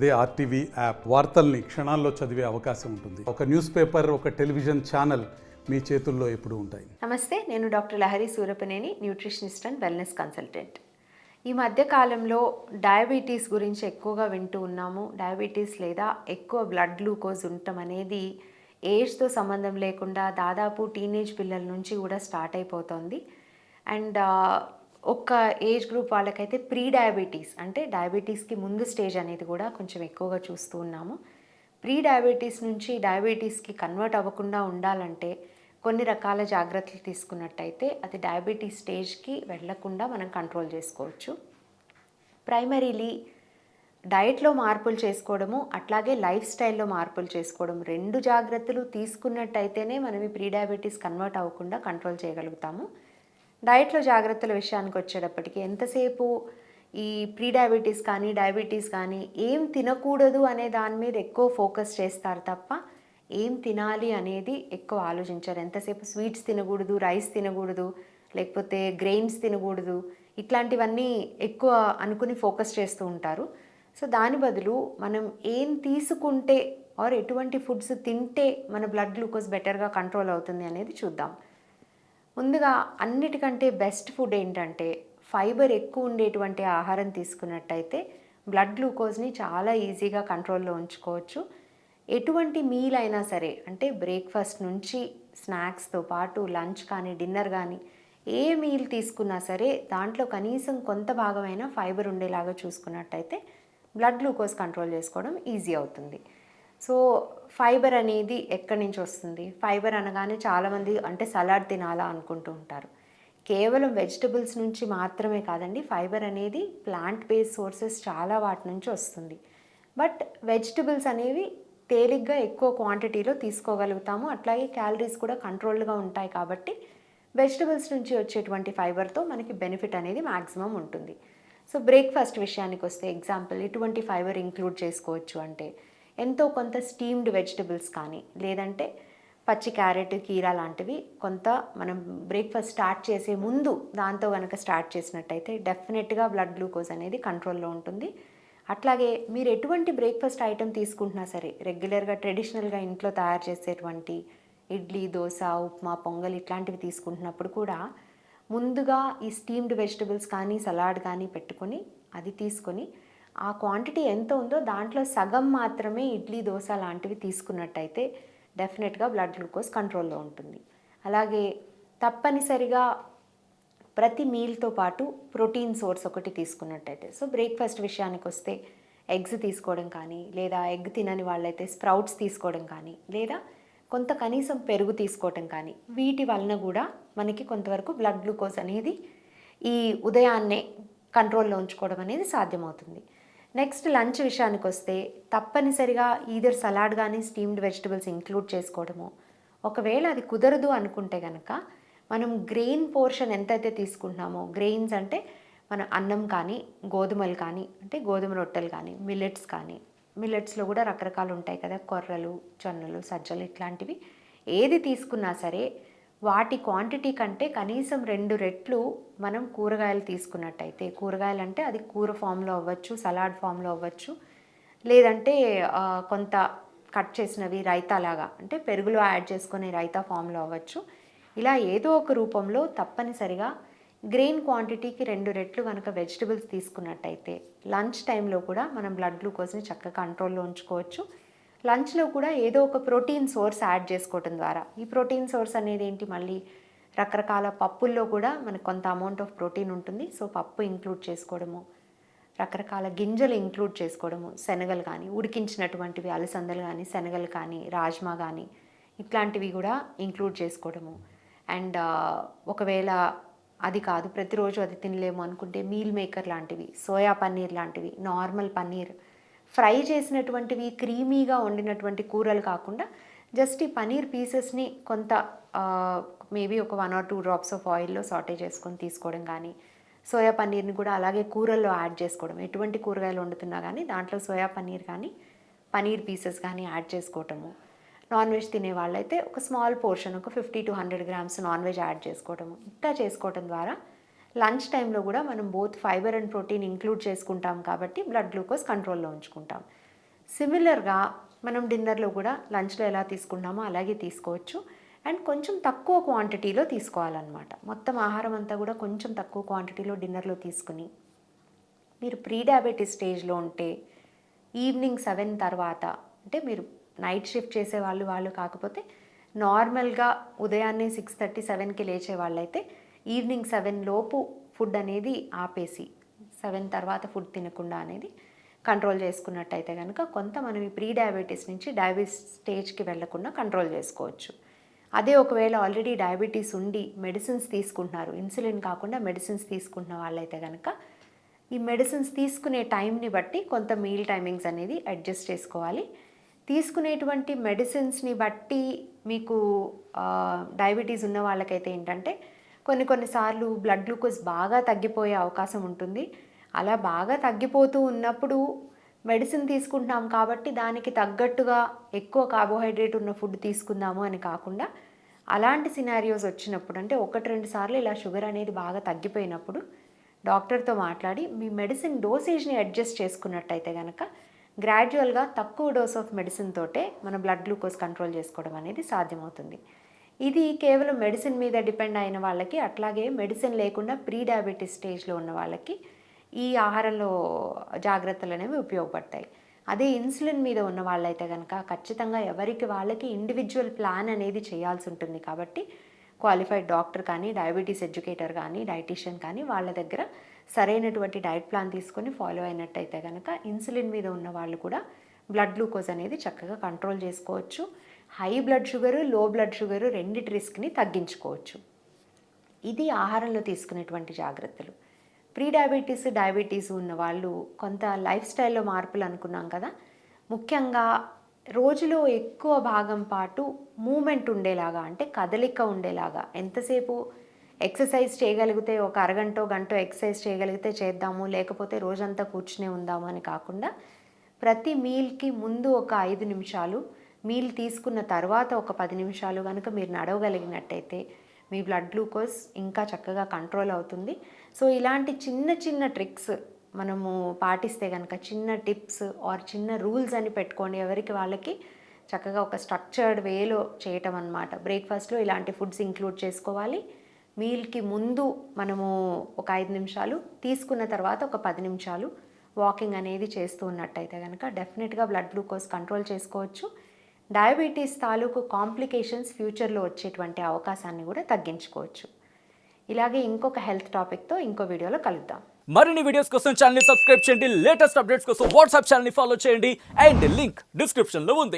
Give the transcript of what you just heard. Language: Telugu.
అదే ఆర్టీవీ యాప్ వార్తల్ని క్షణాల్లో చదివే అవకాశం ఉంటుంది. ఒక న్యూస్ పేపర్, ఒక టెలివిజన్ ఛానల్ మీ చేతుల్లో ఎప్పుడూ ఉంటాయి. నమస్తే, నేను doctor Lahari Surapaneni, nutritionist and wellness consultant. ఈ మధ్య కాలంలో డయాబెటీస్ గురించి ఎక్కువగా వింటూ ఉన్నాము. డయాబెటీస్ లేదా ఎక్కువ బ్లడ్ గ్లూకోజ్ ఉండటం అనేది ఏజ్తో సంబంధం లేకుండా దాదాపు టీనేజ్ పిల్లల నుంచి కూడా స్టార్ట్ అయిపోతుంది. అండ్ ఒక్క ఏజ్ గ్రూప్ వాళ్ళకైతే ప్రీ డయాబెటీస్ అంటే డయాబెటీస్కి ముందు స్టేజ్ అనేది కూడా కొంచెం ఎక్కువగా చూస్తూ ఉన్నాము. ప్రీ డయాబెటీస్ నుంచి డయాబెటీస్కి కన్వర్ట్ అవ్వకుండా ఉండాలంటే కొన్ని రకాల జాగ్రత్తలు తీసుకున్నట్టయితే అది డయాబెటీస్ స్టేజ్కి వెళ్లకుండా మనం కంట్రోల్ చేసుకోవచ్చు. ప్రైమరీలీ డయట్లో మార్పులు చేసుకోవడము, అట్లాగే లైఫ్ స్టైల్లో మార్పులు చేసుకోవడం, రెండు జాగ్రత్తలు తీసుకున్నట్టయితేనే మనం ఈ ప్రీ డయాబెటీస్ కన్వర్ట్ అవ్వకుండా కంట్రోల్ చేయగలుగుతాము. డయట్లో జాగ్రత్తల విషయానికి వచ్చేటప్పటికి ఎంతసేపు ఈ ప్రీ డయాబెటీస్ కానీ డయాబెటీస్ కానీ ఏం తినకూడదు అనే దాని మీద ఎక్కువ ఫోకస్ చేస్తారు తప్ప ఏం తినాలి అనేది ఎక్కువ ఆలోచించారు. ఎంతసేపు స్వీట్స్ తినకూడదు, రైస్ తినకూడదు, లేకపోతే గ్రెయిన్స్ తినకూడదు, ఇట్లాంటివన్నీ ఎక్కువ అనుకుని ఫోకస్ చేస్తూ ఉంటారు. సో దాని బదులు మనం ఏం తీసుకుంటే ఆర్ ఎటువంటి ఫుడ్స్ తింటే మన బ్లడ్ గ్లూకోజ్ బెటర్గా కంట్రోల్ అవుతుంది అనేది చూద్దాం. ముందుగా అన్నిటికంటే బెస్ట్ ఫుడ్ ఏంటంటే ఫైబర్ ఎక్కువ ఉండేటువంటి ఆహారం తీసుకున్నట్టయితే బ్లడ్ గ్లూకోజ్ని చాలా ఈజీగా కంట్రోల్లో ఉంచుకోవచ్చు. ఎటువంటి మీల్ అయినా సరే, అంటే బ్రేక్ఫాస్ట్ నుంచి స్నాక్స్తో పాటు లంచ్ కానీ డిన్నర్ కానీ ఏ మీల్ తీసుకున్నా సరే దాంట్లో కనీసం కొంత భాగమైన ఫైబర్ ఉండేలాగా చూసుకున్నట్టయితే బ్లడ్ గ్లూకోజ్ కంట్రోల్ చేసుకోవడం ఈజీ అవుతుంది. సో ఫైబర్ అనేది ఎక్కడి నుంచి వస్తుంది? ఫైబర్ అనగానే చాలామంది అంటే సలాడ్ తినాలా అనుకుంటూ ఉంటారు. కేవలం వెజిటబుల్స్ నుంచి మాత్రమే కాదండి, ఫైబర్ అనేది ప్లాంట్ బేస్డ్ సోర్సెస్ చాలా వాటి నుంచి వస్తుంది. బట్ వెజిటబుల్స్ అనేవి తేలిగ్గా ఎక్కువ క్వాంటిటీలో తీసుకోగలుగుతాము, అట్లాగే క్యాలరీస్ కూడా కంట్రోల్డ్గా ఉంటాయి. కాబట్టి వెజిటబుల్స్ నుంచి వచ్చేటువంటి ఫైబర్తో మనకి బెనిఫిట్ అనేది మ్యాక్సిమం ఉంటుంది. సో బ్రేక్ఫాస్ట్ విషయానికి వస్తే ఎగ్జాంపుల్ ఎటువంటి ఫైబర్ ఇంక్లూడ్ చేసుకోవచ్చు అంటే ఎంతో కొంత స్టీమ్డ్ వెజిటబుల్స్ కానీ, లేదంటే పచ్చి క్యారెట్, కీరా లాంటివి కొంత మనం బ్రేక్ఫాస్ట్ స్టార్ట్ చేసే ముందు దాంతో కనుక స్టార్ట్ చేసినట్టయితే డెఫినెట్గా బ్లడ్ గ్లూకోజ్ అనేది కంట్రోల్లో ఉంటుంది. అట్లాగే మీరు ఎటువంటి బ్రేక్ఫాస్ట్ ఐటెం తీసుకుంటున్నా సరే రెగ్యులర్గా ట్రెడిషనల్గా ఇంట్లో తయారు చేసేటువంటి ఇడ్లీ, దోశ, ఉప్మా, పొంగల్ ఇట్లాంటివి తీసుకుంటున్నప్పుడు కూడా ముందుగా ఈ స్టీమ్డ్ వెజిటబుల్స్ కానీ సలాడ్ కానీ పెట్టుకొని అది తీసుకొని ఆ క్వాంటిటీ ఎంత ఉందో దాంట్లో సగం మాత్రమే ఇడ్లీ, దోశ లాంటివి తీసుకున్నట్టయితే డెఫినెట్గా బ్లడ్ గ్లూకోజ్ కంట్రోల్లో ఉంటుంది. అలాగే తప్పనిసరిగా ప్రతి మీల్తో పాటు ప్రోటీన్ సోర్స్ ఒకటి తీసుకున్నట్టయితే, సో బ్రేక్ఫాస్ట్ విషయానికి వస్తే ఎగ్స్ తీసుకోవడం కానీ, లేదా ఎగ్ తినని వాళ్ళైతే స్ప్రౌట్స్ తీసుకోవడం కానీ, లేదా కొంత కనీసం పెరుగు తీసుకోవడం కానీ, వీటి వలన కూడా మనకి కొంతవరకు బ్లడ్ గ్లూకోజ్ అనేది ఈ ఉదయాన్నే కంట్రోల్లో ఉంచుకోవడం అనేది సాధ్యమవుతుంది. నెక్స్ట్ లంచ్ విషయానికి వస్తే తప్పనిసరిగా ఈదర్ సలాడ్ కానీ స్టీమ్డ్ వెజిటబుల్స్ ఇంక్లూడ్ చేసుకోవడము. ఒకవేళ అది కుదరదు అనుకుంటే కనుక మనం గ్రెయిన్ పోర్షన్ ఎంతైతే తీసుకుంటున్నామో, గ్రెయిన్స్ అంటే మన అన్నం కానీ, గోధుమలు కానీ, అంటే గోధుమ రొట్టెలు కానీ, మిల్లెట్స్ కానీ, మిల్లెట్స్లో కూడా రకరకాలు ఉంటాయి కదా, కొర్రలు, జొన్నలు, సజ్జలు ఇట్లాంటివి ఏది తీసుకున్నా సరే వాటి క్వాంటిటీ కంటే కనీసం 2 రెట్లు మనం కూరగాయలు తీసుకున్నట్టయితే, కూరగాయలు అంటే అది కూర ఫామ్లో అవ్వచ్చు, సలాడ్ ఫామ్లో అవ్వచ్చు, లేదంటే కొంత కట్ చేసినవి రైతాలాగా అంటే పెరుగులో యాడ్ చేసుకునే రైతా ఫామ్లో అవ్వచ్చు. ఇలా ఏదో ఒక రూపంలో తప్పనిసరిగా గ్రెయిన్ క్వాంటిటీకి 2 రెట్లు కనుక వెజిటబుల్స్ తీసుకున్నట్టయితే లంచ్ టైంలో కూడా మనం బ్లడ్ గ్లూకోజ్ని చక్కగా కంట్రోల్లో ఉంచుకోవచ్చు. లంచ్లో కూడా ఏదో ఒక ప్రోటీన్ సోర్స్ యాడ్ చేసుకోవడం ద్వారా, ఈ ప్రోటీన్ సోర్స్ అనేది ఏంటి, మళ్ళీ రకరకాల పప్పుల్లో కూడా మనకు కొంత అమౌంట్ ఆఫ్ ప్రోటీన్ ఉంటుంది. సో పప్పు ఇంక్లూడ్ చేసుకోవడము, రకరకాల గింజలు ఇంక్లూడ్ చేసుకోవడము, శనగలు కానీ, ఉడికించినటువంటివి అలసందలు కానీ, శనగలు కానీ, రాజ్మా కానీ ఇట్లాంటివి కూడా ఇంక్లూడ్ చేసుకోవడము. అండ్ ఒకవేళ అది కాదు, ప్రతిరోజు అది తినలేము అనుకుంటే మీల్ మేకర్ లాంటివి, సోయా పన్నీర్ లాంటివి, నార్మల్ పన్నీర్, ఫ్రై చేసినటువంటివి క్రీమీగా వండినటువంటి కూరలు కాకుండా జస్ట్ ఈ పన్నీర్ పీసెస్ని కొంత మేబీ ఒక 1 or 2 డ్రాప్స్ ఆఫ్ ఆయిల్లో సాటే చేసుకొని తీసుకోవడం కానీ, సోయా పన్నీర్ని కూడా అలాగే కూరల్లో యాడ్ చేసుకోవడం, ఎటువంటి కూరగాయలు వండుతున్నా కానీ దాంట్లో సోయా పన్నీర్ కానీ పన్నీర్ పీసెస్ కానీ యాడ్ చేసుకోవటము. నాన్ వెజ్ తినే వాళ్ళైతే ఒక స్మాల్ పోర్షన్, ఒక 50 to 100 grams non veg add చేసుకోవటము. ఇట్లా చేసుకోవడం ద్వారా లంచ్ టైంలో కూడా మనం both fibre and protein include చేసుకుంటాం కాబట్టి బ్లడ్ గ్లూకోజ్ కంట్రోల్లో ఉంచుకుంటాం. సిమిలర్గా మనం డిన్నర్లో కూడా లంచ్లో ఎలా తీసుకుంటామో అలాగే తీసుకోవచ్చు. అండ్ కొంచెం తక్కువ క్వాంటిటీలో తీసుకోవాలన్నమాట. మొత్తం ఆహారం అంతా కూడా కొంచెం తక్కువ క్వాంటిటీలో డిన్నర్లో తీసుకుని మీరు ప్రీ డయాబెటీస్ స్టేజ్లో ఉంటే ఈవినింగ్ 7 తర్వాత, అంటే మీరు నైట్ షిఫ్ట్ చేసే వాళ్ళు కాకపోతే నార్మల్గా ఉదయాన్నే 6:30, 7కి లేచే వాళ్ళైతే ఈవినింగ్ 7 లోపు ఫుడ్ అనేది ఆపేసి 7 తర్వాత ఫుడ్ తినకుండా అనేది కంట్రోల్ చేసుకున్నట్టయితే కనుక కొంత మనం ఈ ప్రీ డయాబెటీస్ నుంచి డయాబెటీస్ స్టేజ్కి వెళ్లకుండా కంట్రోల్ చేసుకోవచ్చు. అదే ఒకవేళ ఆల్రెడీ డయాబెటీస్ ఉండి మెడిసిన్స్ తీసుకుంటున్నారు, ఇన్సులిన్ కాకుండా మెడిసిన్స్ తీసుకుంటున్న వాళ్ళైతే కనుక ఈ మెడిసిన్స్ తీసుకునే టైంని బట్టి కొంత మీల్ టైమింగ్స్ అనేది అడ్జస్ట్ చేసుకోవాలి. తీసుకునేటువంటి మెడిసిన్స్ని బట్టి మీకు డయాబెటీస్ ఉన్న వాళ్ళకైతే ఏంటంటే కొన్నిసార్లు బ్లడ్ గ్లూకోజ్ బాగా తగ్గిపోయే అవకాశం ఉంటుంది. అలా బాగా తగ్గిపోతూ ఉన్నప్పుడు మెడిసిన్ తీసుకుంటున్నాం కాబట్టి దానికి తగ్గట్టుగా ఎక్కువ కార్బోహైడ్రేట్ ఉన్న ఫుడ్ తీసుకుందాము అని కాకుండా, అలాంటి సినారియోస్ వచ్చినప్పుడు అంటే 1-2 సార్లు ఇలా షుగర్ అనేది బాగా తగ్గిపోయినప్పుడు డాక్టర్తో మాట్లాడి మీ మెడిసిన్ డోసేజ్ని అడ్జస్ట్ చేసుకున్నట్టయితే కనుక గ్రాడ్యువల్గా తక్కువ డోస్ ఆఫ్ మెడిసిన్ తోటే మన బ్లడ్ గ్లూకోజ్ కంట్రోల్ చేసుకోవడం అనేది సాధ్యమవుతుంది. ఇది కేవలం మెడిసిన్ మీద డిపెండ్ అయిన వాళ్ళకి, అట్లాగే మెడిసిన్ లేకుండా ప్రీ డయాబెటీస్ స్టేజ్లో ఉన్న వాళ్ళకి ఈ ఆహారంలో జాగ్రత్తలు అనేవి ఉపయోగపడతాయి. అదే ఇన్సులిన్ మీద ఉన్న వాళ్ళైతే కనుక ఖచ్చితంగా ఎవరికి వాళ్ళకి ఇండివిజువల్ ప్లాన్ అనేది చేయాల్సి ఉంటుంది. కాబట్టి క్వాలిఫైడ్ డాక్టర్ కానీ, డయాబెటీస్ ఎడ్యుకేటర్ కానీ, డైటీషియన్ కానీ వాళ్ళ దగ్గర సరైనటువంటి డైట్ ప్లాన్ తీసుకొని ఫాలో అయినట్టయితే కనుక ఇన్సులిన్ మీద ఉన్న వాళ్ళు కూడా బ్లడ్ గ్లూకోజ్ అనేది చక్కగా కంట్రోల్ చేసుకోవచ్చు. హై బ్లడ్ షుగరు, లో బ్లడ్ షుగరు రెండిటి రిస్క్ని తగ్గించుకోవచ్చు. ఇది ఆహారంలో తీసుకునేటువంటి జాగ్రత్తలు. ప్రీ డయాబెటీస్ ఉన్న వాళ్ళు కొంత లైఫ్ స్టైల్లో మార్పులు అనుకున్నాం కదా. ముఖ్యంగా రోజులో ఎక్కువ భాగం పాటు మూమెంట్ ఉండేలాగా, అంటే కదలిక ఉండేలాగా, ఎంతసేపు ఎక్సర్సైజ్ చేయగలిగితే ఒక అరగంట గంట ఎక్సర్సైజ్ చేయగలిగితే చేద్దాము, లేకపోతే రోజంతా కూర్చునే ఉందాము అని కాకుండా ప్రతి మీల్కి ముందు ఒక 5 నిమిషాలు, మీల్ తీసుకున్న తర్వాత ఒక 10 నిమిషాలు కనుక మీరు నడవగలిగినట్టయితే మీ బ్లడ్ గ్లూకోజ్ ఇంకా చక్కగా కంట్రోల్ అవుతుంది. సో ఇలాంటి చిన్న ట్రిక్స్ మనము పాటిస్తే కనుక, చిన్న టిప్స్ ఆర్ చిన్న రూల్స్ అని పెట్టుకోండి, ఎవరికి వాళ్ళకి చక్కగా ఒక స్ట్రక్చర్డ్ వేలో చేయటం అన్నమాట. బ్రేక్ఫాస్ట్లో ఇలాంటి ఫుడ్స్ ఇంక్లూడ్ చేసుకోవాలి. మీల్కి ముందు మనము ఒక 5 నిమిషాలు, తీసుకున్న తర్వాత ఒక 10 నిమిషాలు వాకింగ్ అనేది చేస్తూ ఉన్నట్టయితే కనుక డెఫినెట్గా బ్లడ్ గ్లూకోజ్ కంట్రోల్ చేసుకోవచ్చు. డయాబెటీస్ తాలూకు కాంప్లికేషన్స్ ఫ్యూచర్లో వచ్చేటువంటి అవకాశాన్ని కూడా తగ్గించుకోవచ్చు. ఇలాగే ఇంకొక హెల్త్ టాపిక్తో ఇంకో వీడియోలో కలుద్దాం. మరిన్ని వీడియోస్ కోసం ఛానల్ ని సబ్స్క్రైబ్ చేయండి. లేటెస్ట్ అప్డేట్స్ కోసం వాట్సాప్ ఛానల్ ని ఫాలో చేయండి. అండ్ లింక్ డిస్క్రిప్షన్ లో ఉంది.